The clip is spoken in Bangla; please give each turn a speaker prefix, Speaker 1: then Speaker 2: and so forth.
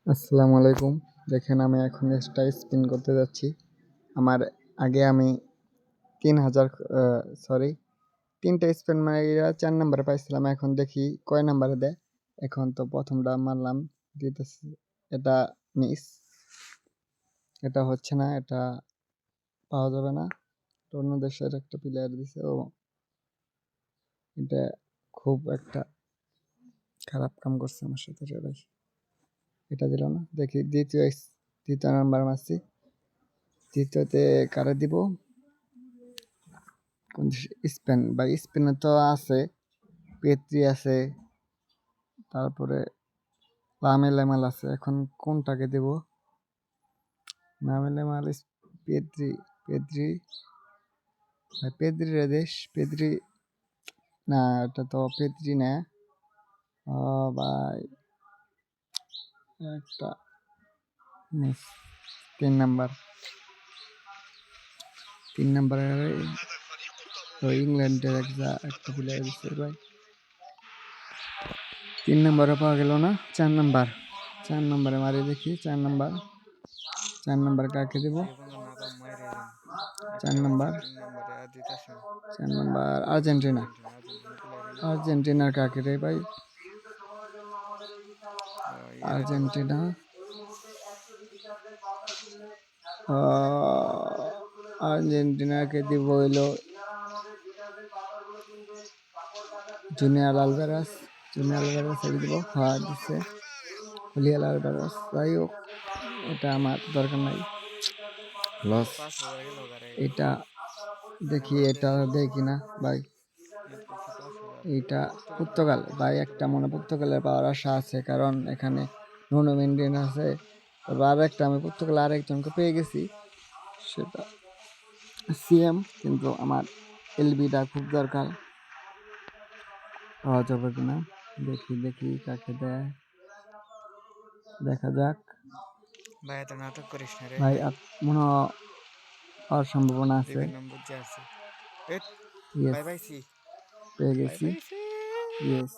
Speaker 1: আসসালামু আলাইকুম। দেখেন আমি এখন একটা স্পিন করতে যাচ্ছি। আমার আগে আমি 3000 সরি 3টা স্পিন মাইরা 4 নাম্বারে পাইছিলাম। এখন দেখি কয় নাম্বারে দেয়। এখন তো প্রথমটা মারলাম, দিতেছি, এটা মিস, এটা হচ্ছে না, এটা পাওয়া যাবে না। এটা অন্য দেশের একটা প্লেয়ার দিছে। ও এটা খুব একটা খারাপ কাম করছে আমার সাথে রে ভাই। এটা দিল না। দেখি দ্বিতীয় নাম্বার মারছি। তৃতীয়তে কারে দিব? স্পেন বা স্পেনে তো আছে, পেত্রি আছে, তারপরে লামেল এমাল আছে। এখন কোনটাকে দেব? লামেল এমাল, পেদ্রি, পেদ্রি, ভাই পেদ্রি রে দেশ, পেদ্রি না, এটা তো পেদ্রি না। ও ভাই, একটা মিস। 3 নাম্বার, 3 নাম্বারে ইংল্যান্ডের একটা প্লেয়ার দিচ্ছে ভাই। 3 নাম্বারে পাওয়া গেল না। 4 নাম্বার, 4 নাম্বারে মারি দেখি। 4 নাম্বার, 4 নাম্বার কাকে দেব? 4 নাম্বার, 4 নাম্বার আর্জেন্টিনা। আর্জেন্টিনার কাকে রে ভাই? আর্জেন্টিনা, আর্জেন্টিনাকে দিব হইলো জুনিয়র আলভারেজ। জুনিয়র আলভারেজ দিব। হ্যাঁ দিচ্ছে হুলিয়ান আলভারেজ। যাই হোক, এটা আমার দরকার নাই, লস। এটা দেখি, এটা দেয় কিনা ভাই। এইটা পর্তুগাল ভাই, একটা মনে পর্তুগালের পাওয়ার আশা আছে, কারণ এখানে নুনো মেন্ডিস আছে। তারপর আরেকটা আমি পর্তুগাল আরেকজনকে পেয়ে গেছি, সেটা সিএম, কিন্তু আমার এলবিটা খুব দরকার। পাওয়া যাবে কিনা দেখি, দেখি কাকে দেয়, দেখা যাক।
Speaker 2: ভাই এত নাটক করিস না রে
Speaker 1: ভাই মনে হওয়ার সম্ভাবনা আছে।
Speaker 2: ভাই পাইছি,
Speaker 1: পেয়ে
Speaker 2: ভাই
Speaker 1: গেছি।
Speaker 2: পাইছি।
Speaker 1: ইয়েস।